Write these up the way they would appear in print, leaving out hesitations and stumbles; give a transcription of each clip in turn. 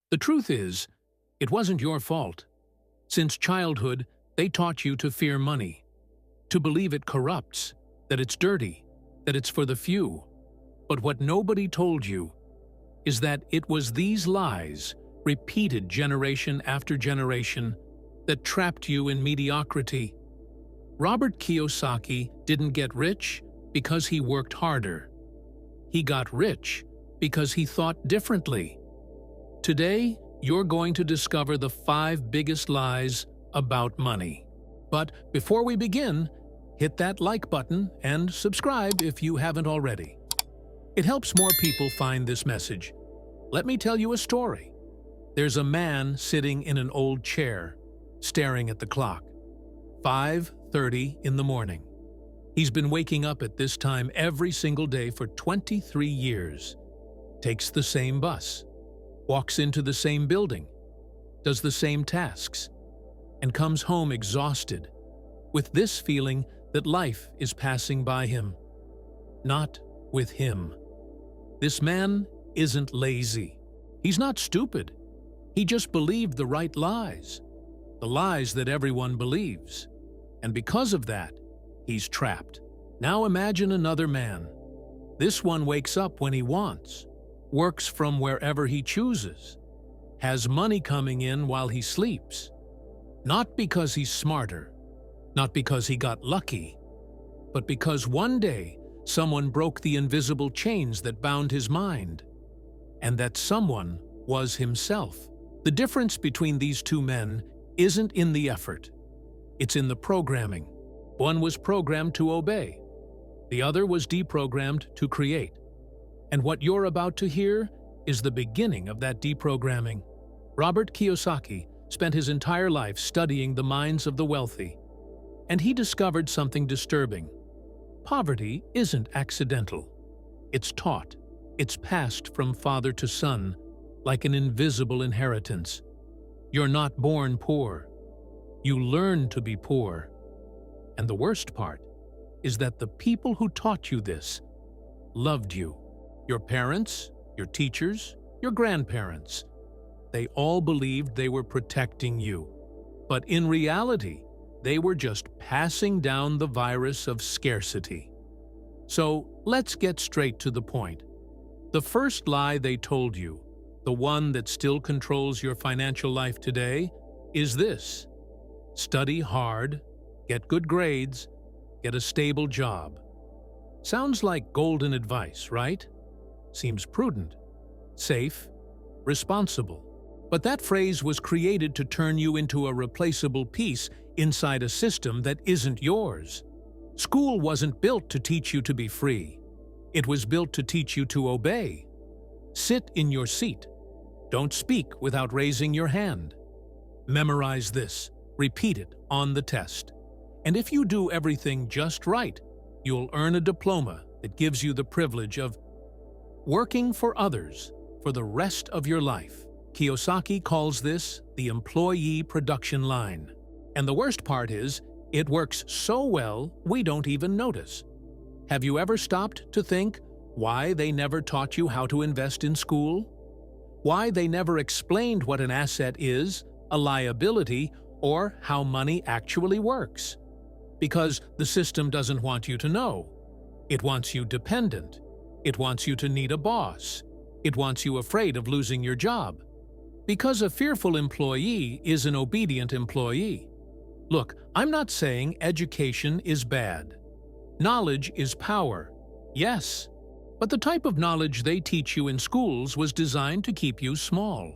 The truth is, it wasn't your fault. Since childhood, they taught you to fear money, to believe it corrupts, that it's dirty, that it's for the few. But what nobody told you is that it was these lies, repeated generation after generation, that trapped you in mediocrity. Robert Kiyosaki didn't get rich because he worked harder. He got rich because he thought differently. Today, you're going to discover the 5 biggest lies about money. But before we begin, hit that like button and subscribe if you haven't already. It helps more people find this message. Let me tell you a story. There's a man sitting in an old chair, staring at the clock. 5:30 in the morning. He's been waking up at this time every single day for 23 years. Takes the same bus, walks into the same building, does the same tasks, and comes home exhausted, with this feeling that life is passing by him. Not with him. This man isn't lazy. He's not stupid. He just believed the right lies. The lies that everyone believes. And because of that, he's trapped. Now imagine another man. This one wakes up when he wants, works from wherever he chooses, has money coming in while he sleeps. Not because he's smarter, not because he got lucky, but because one day someone broke the invisible chains that bound his mind. And that someone was himself. The difference between these two men isn't in the effort. It's in the programming. One was programmed to obey. The other was deprogrammed to create. And what you're about to hear is the beginning of that deprogramming. Robert Kiyosaki spent his entire life studying the minds of the wealthy. And he discovered something disturbing. Poverty isn't accidental. It's taught. It's passed from father to son, like an invisible inheritance. You're not born poor. You learn to be poor. And the worst part is that the people who taught you this loved you. Your parents, your teachers, your grandparents. They all believed they were protecting you. But in reality, they were just passing down the virus of scarcity. So let's get straight to the point. The first lie they told you, the one that still controls your financial life today, is this: study hard, get good grades, get a stable job. Sounds like golden advice, right? Seems prudent, safe, responsible. But that phrase was created to turn you into a replaceable piece inside a system that isn't yours. School wasn't built to teach you to be free. It was built to teach you to obey. Sit in your seat. Don't speak without raising your hand. Memorize this. Repeat it on the test. And if you do everything just right, you'll earn a diploma that gives you the privilege of working for others for the rest of your life. Kiyosaki calls this the employee production line. And the worst part is, it works so well we don't even notice. Have you ever stopped to think why they never taught you how to invest in school? Why they never explained what an asset is, a liability, or how money actually works? Because the system doesn't want you to know. It wants you dependent. It wants you to need a boss. It wants you afraid of losing your job. Because a fearful employee is an obedient employee. Look, I'm not saying education is bad. Knowledge is power. Yes. But the type of knowledge they teach you in schools was designed to keep you small.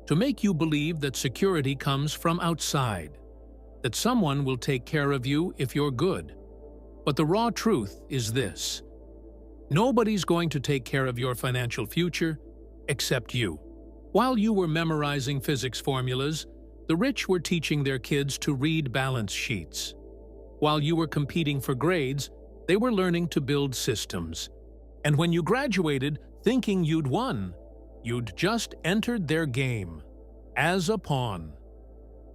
To make you believe that security comes from outside. That someone will take care of you if you're good. But the raw truth is this: nobody's going to take care of your financial future except you. While you were memorizing physics formulas, the rich were teaching their kids to read balance sheets. While you were competing for grades, they were learning to build systems. And when you graduated thinking you'd won, you'd just entered their game, as a pawn.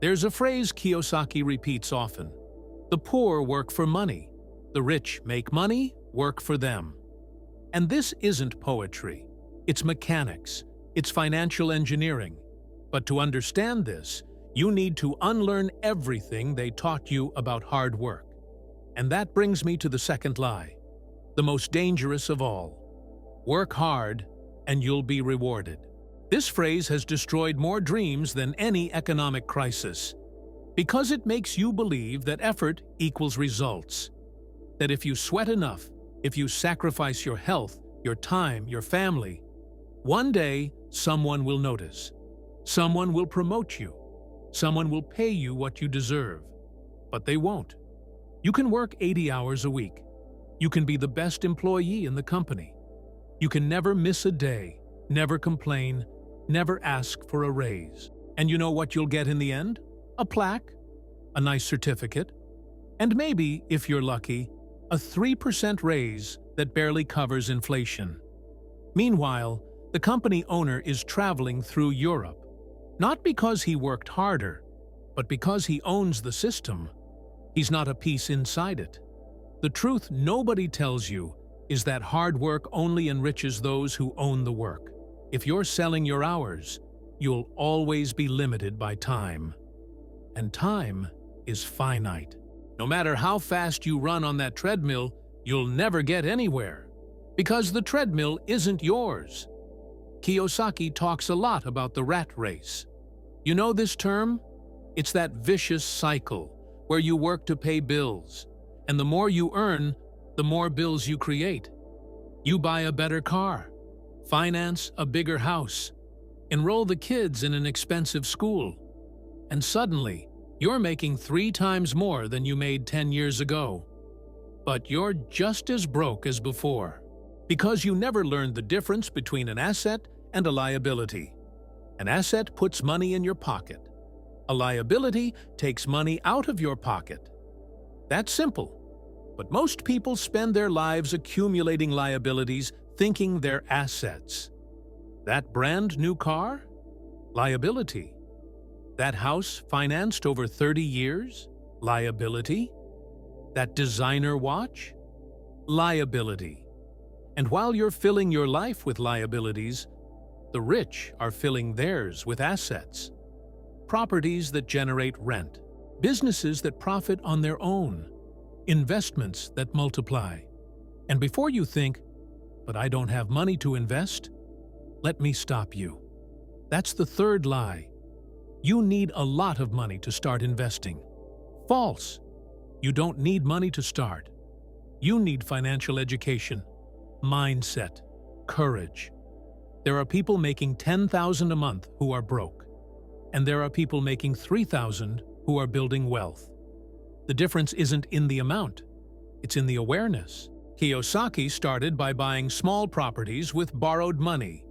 There's a phrase Kiyosaki repeats often: the poor work for money, the rich make money, work for them. And this isn't poetry, it's mechanics, It's financial engineering. But to understand this, you need to unlearn everything they taught you about hard work. And that brings me to the second lie, the most dangerous of all. Work hard, and you'll be rewarded. This phrase has destroyed more dreams than any economic crisis, because it makes you believe that effort equals results. That if you sweat enough, if you sacrifice your health, your time, your family, one day someone will notice. Someone will promote you. Someone will pay you what you deserve. But they won't. You can work 80 hours a week. You can be the best employee in the company. You can never miss a day, never complain, never ask for a raise. And you know what you'll get in the end? A plaque, a nice certificate, and maybe, if you're lucky, a 3% raise that barely covers inflation. Meanwhile, the company owner is traveling through Europe, not because he worked harder, but because he owns the system. He's not a piece inside it. The truth nobody tells you is that hard work only enriches those who own the work. If you're selling your hours, you'll always be limited by time. And time is finite. No matter how fast you run on that treadmill, you'll never get anywhere, because the treadmill isn't yours. Kiyosaki talks a lot about the rat race. You know this term? It's that vicious cycle where you work to pay bills, and the more you earn, the more bills you create. You buy a better car, finance a bigger house, enroll the kids in an expensive school, and suddenly you're making 3 times more than you made 10 years ago. But you're just as broke as before, because you never learned the difference between an asset and a liability. An asset puts money in your pocket. A liability takes money out of your pocket. That's simple. But most people spend their lives accumulating liabilities thinking they're assets. That brand new car? Liability. That house financed over 30 years? Liability. That designer watch? Liability. And while you're filling your life with liabilities, the rich are filling theirs with assets. Properties that generate rent, businesses that profit on their own, investments that multiply. And before you think, "But I don't have money to invest," let me stop you. That's the third lie. You need a lot of money to start investing. False. You don't need money to start. You need financial education, mindset, courage. There are people making $10,000 a month who are broke, and there are people making $3,000 who are building wealth. The difference isn't in the amount, it's in the awareness. Kiyosaki started by buying small properties with borrowed money.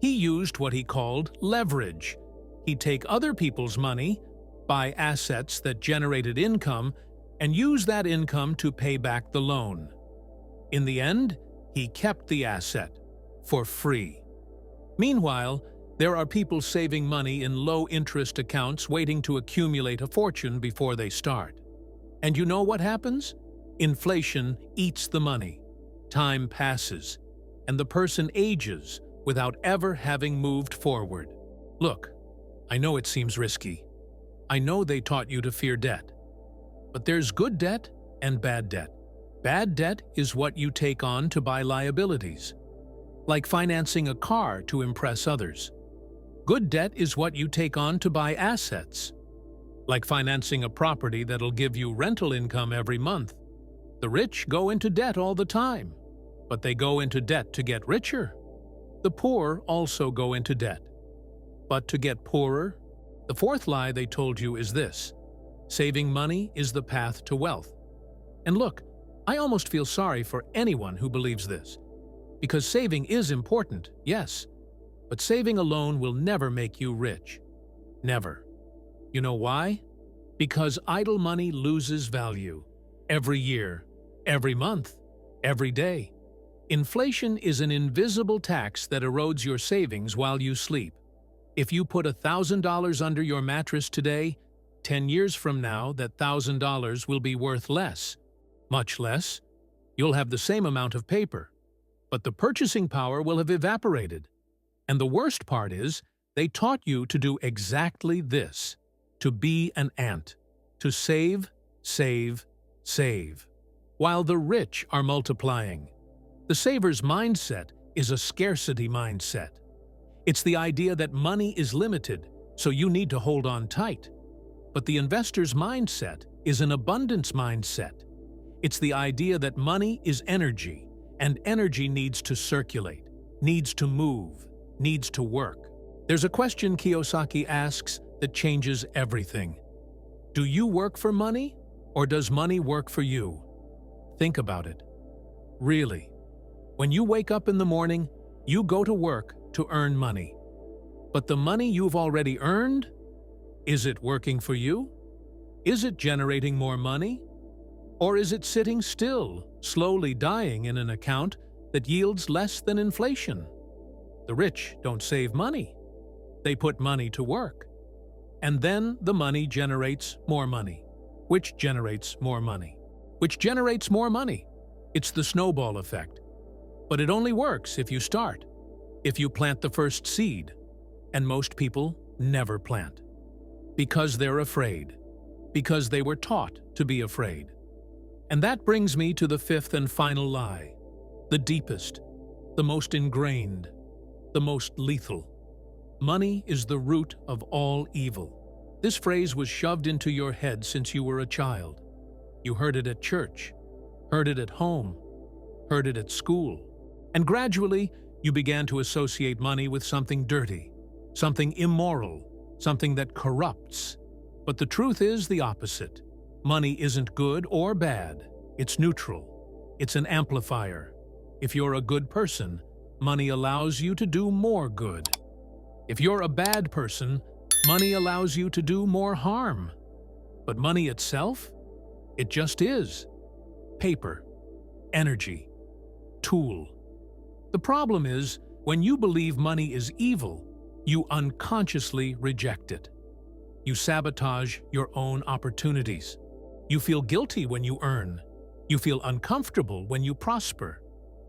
He used what he called leverage. He'd take other people's money, buy assets that generated income, and use that income to pay back the loan. In the end, he kept the asset for free. Meanwhile, there are people saving money in low-interest accounts waiting to accumulate a fortune before they start. And you know what happens? Inflation eats the money. Time passes, and the person ages without ever having moved forward. Look, I know it seems risky. I know they taught you to fear debt. But there's good debt and bad debt. Bad debt is what you take on to buy liabilities, like financing a car to impress others. Good debt is what you take on to buy assets, like financing a property that'll give you rental income every month. The rich go into debt all the time, but they go into debt to get richer. The poor also go into debt, but to get poorer. The fourth lie they told you is this: saving money is the path to wealth. And look, I almost feel sorry for anyone who believes this, because saving is important, yes, but saving alone will never make you rich. Never. You know why? Because idle money loses value. Every year, every month, every day. Inflation is an invisible tax that erodes your savings while you sleep. If you put $1,000 under your mattress today, 10 years from now that $1,000 will be worth less. Much less. You'll have the same amount of paper, but the purchasing power will have evaporated. And the worst part is, they taught you to do exactly this, to be an ant, to save, save, save. While the rich are multiplying, the saver's mindset is a scarcity mindset. It's the idea that money is limited, so you need to hold on tight. But the investor's mindset is an abundance mindset. It's the idea that money is energy, and energy needs to circulate, needs to move, needs to work. There's a question Kiyosaki asks that changes everything. Do you work for money, or does money work for you? Think about it. Really. When you wake up in the morning, you go to work to earn money. But the money you've already earned? Is it working for you? Is it generating more money? Or is it sitting still, slowly dying in an account that yields less than inflation? The rich don't save money. They put money to work. And then the money generates more money, which generates more money, which generates more money. It's the snowball effect. But it only works if you start, if you plant the first seed. And most people never plant. Because they're afraid. Because they were taught to be afraid. And that brings me to the fifth and final lie. The deepest, the most ingrained, the most lethal. Money is the root of all evil. This phrase was shoved into your head since you were a child. You heard it at church, heard it at home, heard it at school. And gradually, you began to associate money with something dirty, something immoral, something that corrupts. But the truth is the opposite. Money isn't good or bad. It's neutral. It's an amplifier. If you're a good person, money allows you to do more good. If you're a bad person, money allows you to do more harm. But money itself? It just is. Paper, energy, tool. The problem is, when you believe money is evil, you unconsciously reject it. You sabotage your own opportunities. You feel guilty when you earn. You feel uncomfortable when you prosper.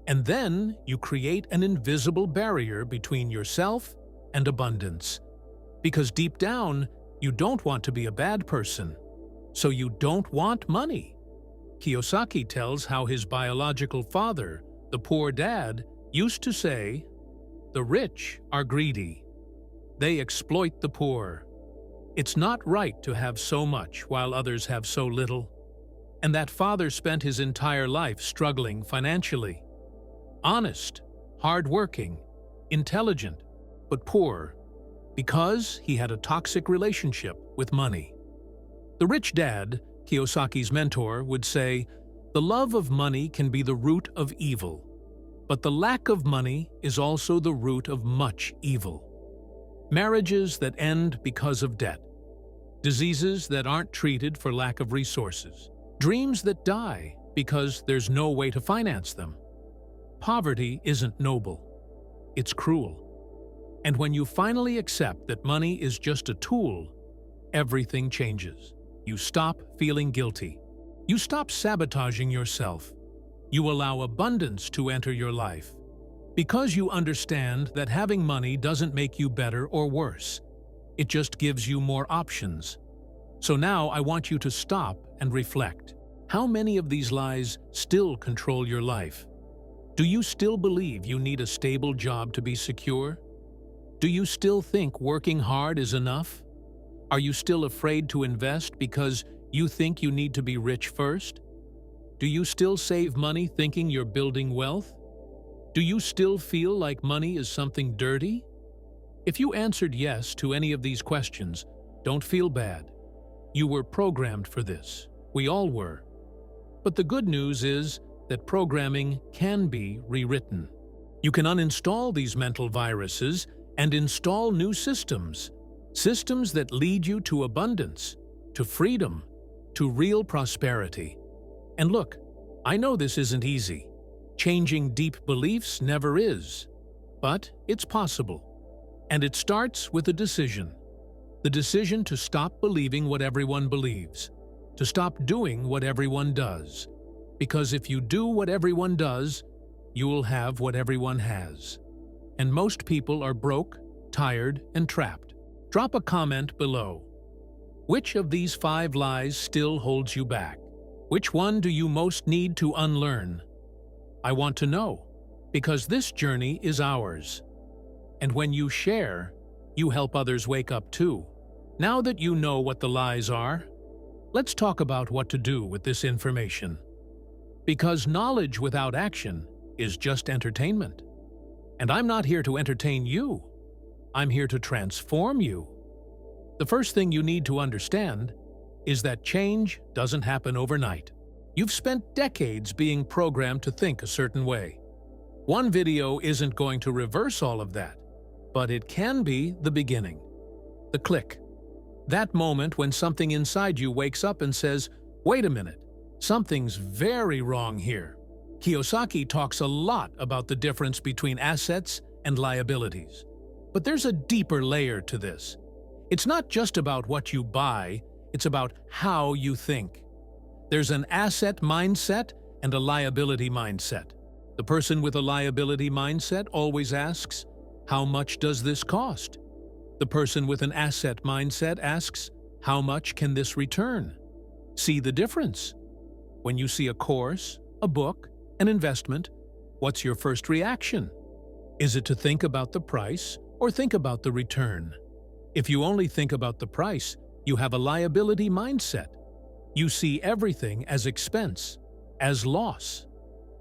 And then you create an invisible barrier between yourself and abundance. Because deep down, you don't want to be a bad person. So you don't want money. Kiyosaki tells how his biological father, the poor dad, used to say, "The rich are greedy. They exploit the poor. It's not right to have so much while others have so little." And that father spent his entire life struggling financially. Honest, hardworking, intelligent, but poor, because he had a toxic relationship with money. The rich dad, Kiyosaki's mentor, would say, "The love of money can be the root of evil, but the lack of money is also the root of much evil. Marriages that end because of debt, diseases that aren't treated for lack of resources, dreams that die because there's no way to finance them. Poverty isn't noble, it's cruel. And when you finally accept that money is just a tool, everything changes. You stop feeling guilty. You stop sabotaging yourself. You allow abundance to enter your life. Because you understand that having money doesn't make you better or worse. It just gives you more options. So now I want you to stop and reflect. How many of these lies still control your life? Do you still believe you need a stable job to be secure? Do you still think working hard is enough? Are you still afraid to invest because you think you need to be rich first? Do you still save money thinking you're building wealth? Do you still feel like money is something dirty? If you answered yes to any of these questions, don't feel bad. You were programmed for this. We all were. But the good news is that programming can be rewritten. You can uninstall these mental viruses and install new systems. Systems that lead you to abundance, to freedom, to real prosperity. And look, I know this isn't easy. Changing deep beliefs never is. But it's possible. And it starts with a decision. The decision to stop believing what everyone believes. To stop doing what everyone does. Because if you do what everyone does, you will have what everyone has. And most people are broke, tired, and trapped. Drop a comment below. Which of these 5 lies still holds you back? Which one do you most need to unlearn? I want to know, because this journey is ours. And when you share, you help others wake up too. Now that you know what the lies are, let's talk about what to do with this information. Because knowledge without action is just entertainment. And I'm not here to entertain you. I'm here to transform you. The first thing you need to understand is that change doesn't happen overnight. You've spent decades being programmed to think a certain way. One video isn't going to reverse all of that, but it can be the beginning. The click. That moment when something inside you wakes up and says, "Wait a minute, something's very wrong here." Kiyosaki talks a lot about the difference between assets and liabilities. But there's a deeper layer to this. It's not just about what you buy, it's about how you think. There's an asset mindset and a liability mindset. The person with a liability mindset always asks, "How much does this cost?" The person with an asset mindset asks, "How much can this return?" See the difference? When you see a course, a book, an investment, what's your first reaction? Is it to think about the price or think about the return? If you only think about the price, you have a liability mindset. You see everything as expense, as loss,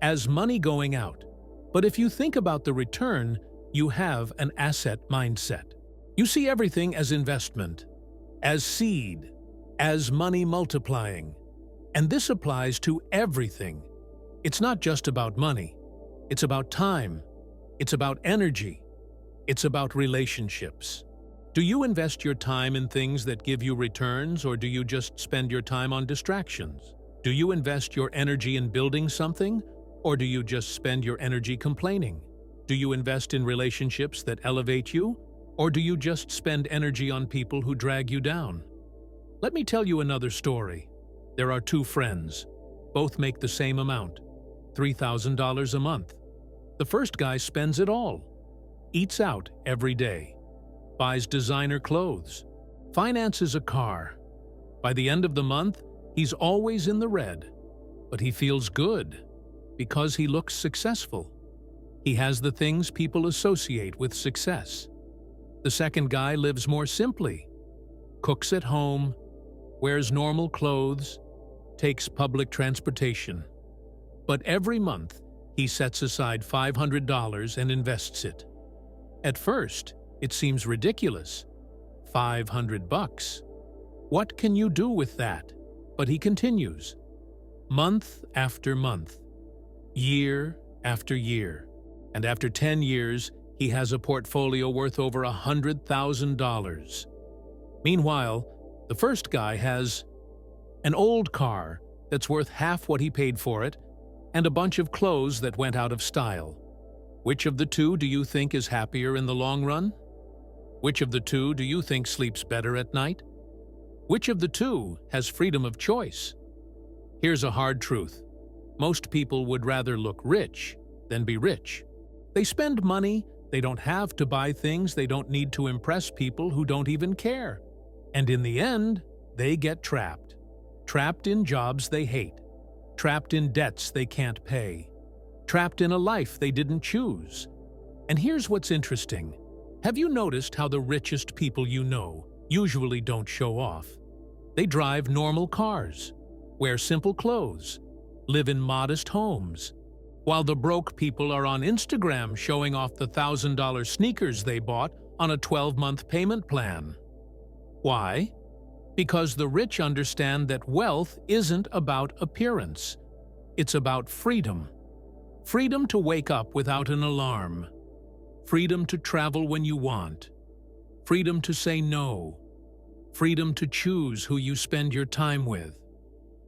as money going out. But if you think about the return, you have an asset mindset. You see everything as investment, as seed, as money multiplying. And this applies to everything. It's not just about money. It's about time. It's about energy. It's about relationships. Do you invest your time in things that give you returns, or do you just spend your time on distractions? Do you invest your energy in building something, or do you just spend your energy complaining? Do you invest in relationships that elevate you, or do you just spend energy on people who drag you down? Let me tell you another story. There are 2 friends. Both make the same amount, $3,000 a month. The first guy spends it all, eats out every day, buys designer clothes, finances a car. By the end of the month, he's always in the red, but he feels good because he looks successful. He has the things people associate with success. The second guy lives more simply, cooks at home, wears normal clothes, takes public transportation. But every month, he sets aside $500 and invests it. At first, it seems ridiculous. $500. What can you do with that? But he continues. Month after month. Year after year. And after 10 years, he has a portfolio worth over $100,000. Meanwhile, the first guy has an old car that's worth half what he paid for it, and a bunch of clothes that went out of style. Which of the 2 do you think is happier in the long run? Which of the 2 do you think sleeps better at night? Which of the 2 has freedom of choice? Here's a hard truth. Most people would rather look rich than be rich. They spend money they don't have to buy things they don't need to impress people who don't even care. And in the end, they get trapped. Trapped in jobs they hate. Trapped in debts they can't pay. Trapped in a life they didn't choose. And here's what's interesting. Have you noticed how the richest people you know usually don't show off? They drive normal cars, wear simple clothes, live in modest homes, while the broke people are on Instagram showing off the $1,000 sneakers they bought on a 12-month payment plan. Why? Because the rich understand that wealth isn't about appearance. It's about freedom. Freedom to wake up without an alarm. Freedom to travel when you want. Freedom to say no. Freedom to choose who you spend your time with.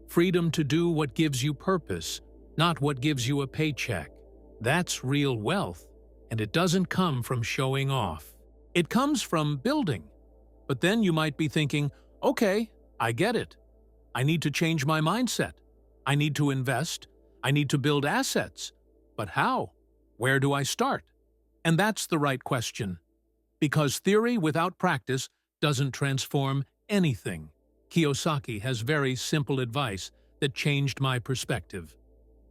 Freedom to do what gives you purpose, not what gives you a paycheck. That's real wealth, and it doesn't come from showing off. It comes from building. But then you might be thinking, okay, I get it. I need to change my mindset. I need to invest. I need to build assets. But how? Where do I start? And that's the right question. Because theory without practice doesn't transform anything. Kiyosaki has very simple advice that changed my perspective.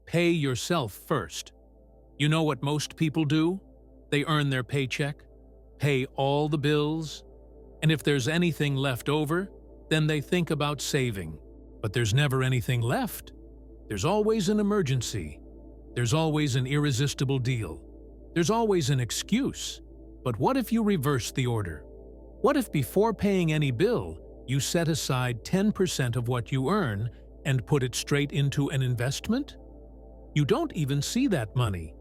Pay yourself first. You know what most people do? They earn their paycheck, pay all the bills, and if there's anything left over, then they think about saving. But there's never anything left. There's always an emergency. There's always an irresistible deal. There's always an excuse. But what if you reverse the order? What if before paying any bill, you set aside 10% of what you earn and put it straight into an investment? You don't even see that money.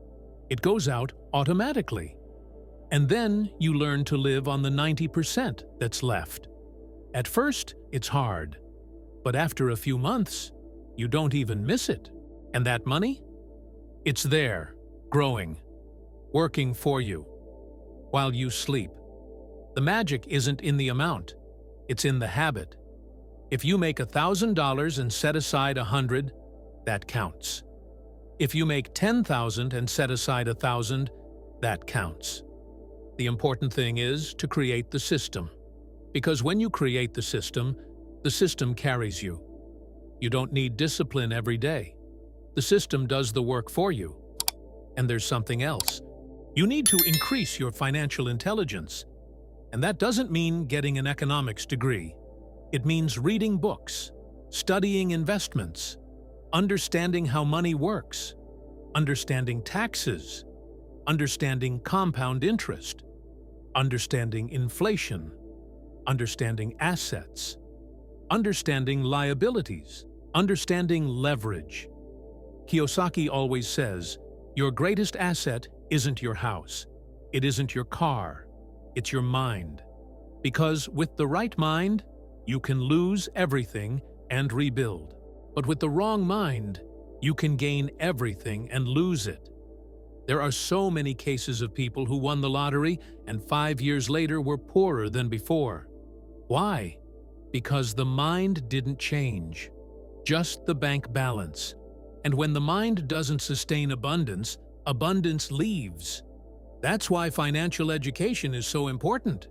It goes out automatically. And then you learn to live on the 90% that's left. At first, it's hard. But after a few months, you don't even miss it. And that money? It's there, growing, working for you, while you sleep. The magic isn't in the amount, it's in the habit. If you make $1,000 and set aside $100, that counts. If you make $10,000 and set aside $1,000, that counts. The important thing is to create the system. Because when you create the system carries you. You don't need discipline every day. The system does the work for you. And there's something else. You need to increase your financial intelligence. And that doesn't mean getting an economics degree. It means reading books, studying investments, understanding how money works, understanding taxes, understanding compound interest, understanding inflation, understanding assets, understanding liabilities, understanding leverage. Kiyosaki always says, your greatest asset isn't your house, it isn't your car, it's your mind. Because with the right mind, you can lose everything and rebuild. But with the wrong mind, you can gain everything and lose it. There are so many cases of people who won the lottery and 5 years later were poorer than before. Why? Because the mind didn't change, just the bank balance. And when the mind doesn't sustain abundance, abundance leaves. That's why financial education is so important.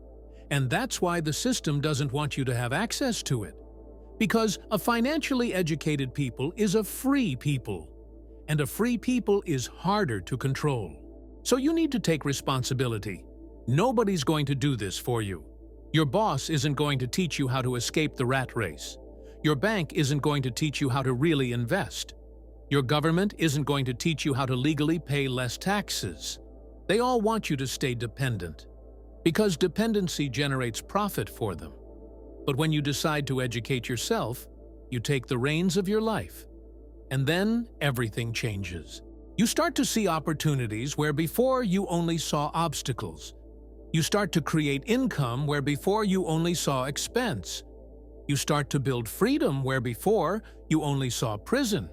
And that's why the system doesn't want you to have access to it. Because a financially educated people is a free people. And a free people is harder to control. So you need to take responsibility. Nobody's going to do this for you. Your boss isn't going to teach you how to escape the rat race. Your bank isn't going to teach you how to really invest. Your government isn't going to teach you how to legally pay less taxes. They all want you to stay dependent. Because dependency generates profit for them. But when you decide to educate yourself, you take the reins of your life. And then everything changes. You start to see opportunities where before you only saw obstacles. You start to create income where before you only saw expense. You start to build freedom where before you only saw prison.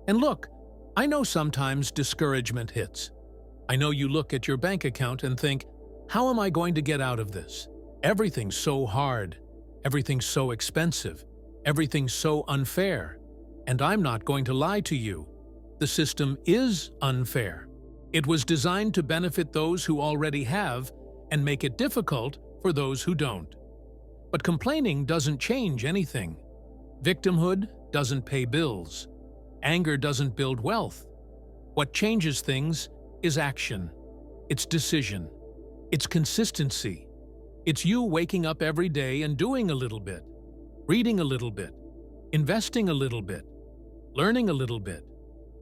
And look, I know sometimes discouragement hits. I know you look at your bank account and think, how am I going to get out of this? Everything's so hard. Everything's so expensive. Everything's so unfair. And I'm not going to lie to you. The system is unfair. It was designed to benefit those who already have and make it difficult for those who don't. But complaining doesn't change anything. Victimhood doesn't pay bills. Anger doesn't build wealth. What changes things is action. It's decision. It's consistency. It's you waking up every day and doing a little bit, reading a little bit, investing a little bit, learning a little bit.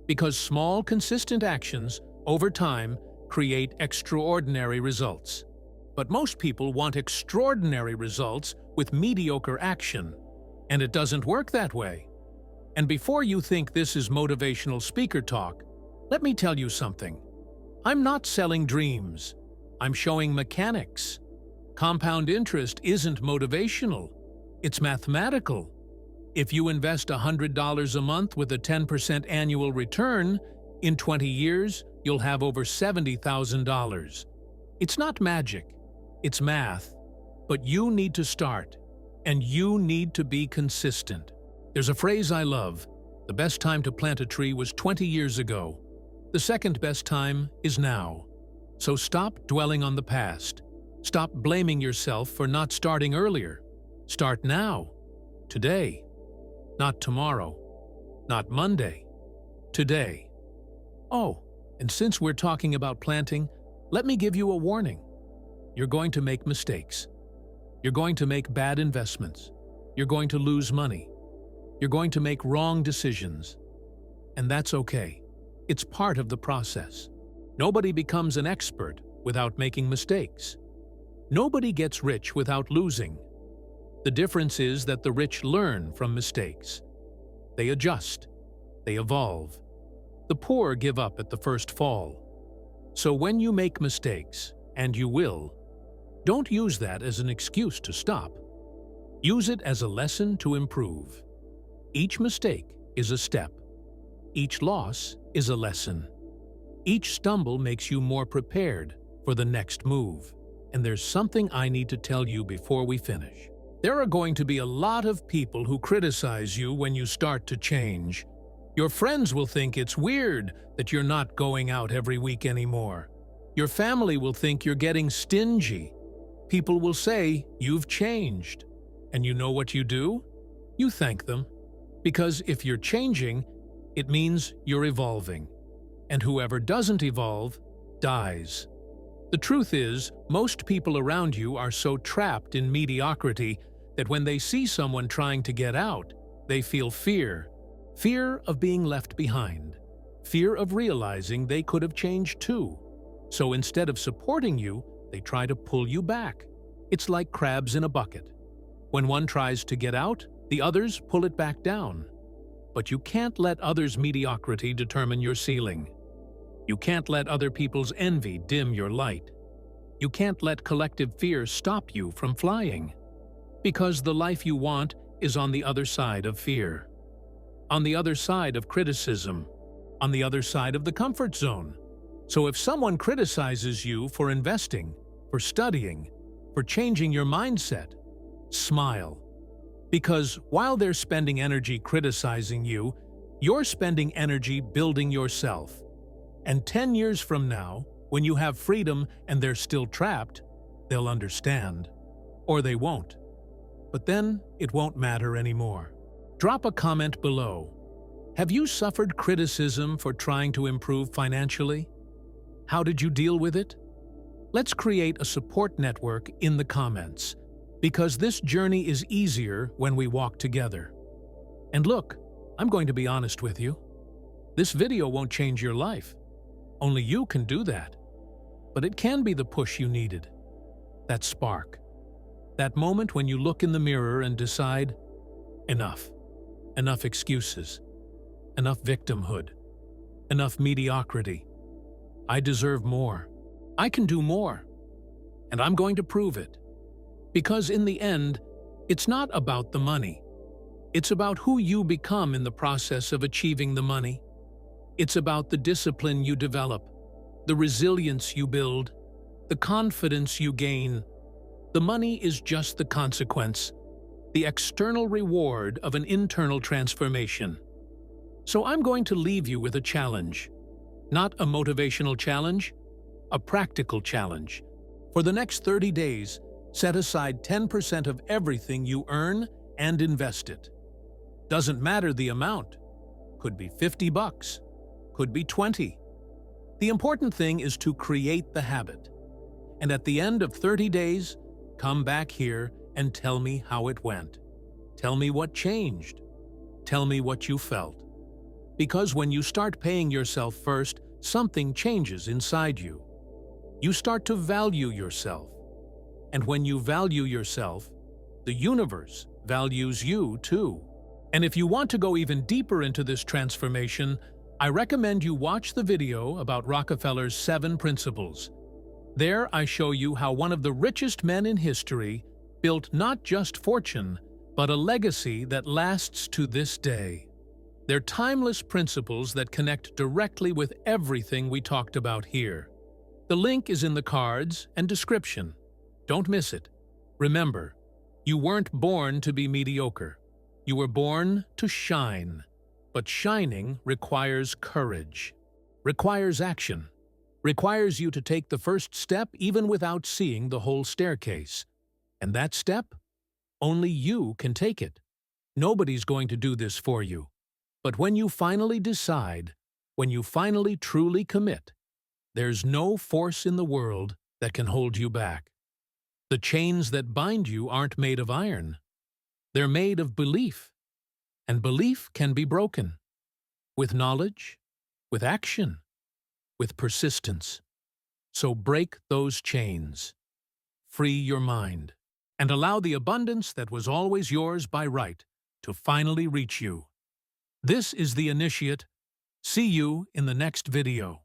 Because small, consistent actions, over time, create extraordinary results. But most people want extraordinary results with mediocre action. And it doesn't work that way. And before you think this is motivational speaker talk, let me tell you something. I'm not selling dreams. I'm showing mechanics. Compound interest isn't motivational. It's mathematical. If you invest $100 a month with a 10% annual return, in 20 years, you'll have over $70,000. It's not magic. It's math. But you need to start. And you need to be consistent. There's a phrase I love. The best time to plant a tree was 20 years ago. The second best time is now. So stop dwelling on the past. Stop blaming yourself for not starting earlier. Start now. Today. Not tomorrow. Not Monday. Today. Oh, and since we're talking about planting, let me give you a warning. You're going to make mistakes. You're going to make bad investments. You're going to lose money. You're going to make wrong decisions. And that's okay. It's part of the process. Nobody becomes an expert without making mistakes. Nobody gets rich without losing. The difference is that the rich learn from mistakes. They adjust. They evolve. The poor give up at the first fall. So when you make mistakes, and you will, don't use that as an excuse to stop. Use it as a lesson to improve. Each mistake is a step. Each loss is a lesson. Each stumble makes you more prepared for the next move. And there's something I need to tell you before we finish. There are going to be a lot of people who criticize you when you start to change. Your friends will think it's weird that you're not going out every week anymore. Your family will think you're getting stingy. People will say you've changed. And you know what you do? You thank them. Because if you're changing, it means you're evolving. And whoever doesn't evolve dies. The truth is, most people around you are so trapped in mediocrity that when they see someone trying to get out, they feel fear. Fear of being left behind. Fear of realizing they could have changed too. So instead of supporting you, they try to pull you back. It's like crabs in a bucket. When one tries to get out, the others pull it back down. But you can't let others' mediocrity determine your ceiling. You can't let other people's envy dim your light. You can't let collective fear stop you from flying. Because the life you want is on the other side of fear. On the other side of criticism. On the other side of the comfort zone. So if someone criticizes you for investing, for studying, for changing your mindset, smile. Because while they're spending energy criticizing you, you're spending energy building yourself. And 10 years from now, when you have freedom and they're still trapped, they'll understand. Or they won't. But then it won't matter anymore. Drop a comment below. Have you suffered criticism for trying to improve financially? How did you deal with it? Let's create a support network in the comments, because this journey is easier when we walk together. And look, I'm going to be honest with you. This video won't change your life. Only you can do that. But it can be the push you needed. That spark. That moment when you look in the mirror and decide, enough. Enough excuses. Enough victimhood. Enough mediocrity. I deserve more. I can do more. And I'm going to prove it. Because in the end, it's not about the money. It's about who you become in the process of achieving the money. It's about the discipline you develop, the resilience you build, the confidence you gain. The money is just the consequence, the external reward of an internal transformation. So I'm going to leave you with a challenge. Not a motivational challenge, a practical challenge. For the next 30 days, set aside 10% of everything you earn and invest it. Doesn't matter the amount. Could be $50, could be 20. The important thing is to create the habit. And at the end of 30 days, come back here and tell me how it went. Tell me what changed. Tell me what you felt. Because when you start paying yourself first, something changes inside you. You start to value yourself. And when you value yourself, the universe values you too. And if you want to go even deeper into this transformation, I recommend you watch the video about Rockefeller's 7 principles. There I show you how one of the richest men in history built not just fortune, but a legacy that lasts to this day. They're timeless principles that connect directly with everything we talked about here. The link is in the cards and description. Don't miss it. Remember, you weren't born to be mediocre. You were born to shine. But shining requires courage, requires action, requires you to take the first step even without seeing the whole staircase. And that step? Only you can take it. Nobody's going to do this for you. But when you finally decide, when you finally truly commit, there's no force in the world that can hold you back. The chains that bind you aren't made of iron. They're made of belief. And belief can be broken. With knowledge, with action, with persistence. So break those chains. Free your mind. And allow the abundance that was always yours by right to finally reach you. This is The Initiate. See you in the next video.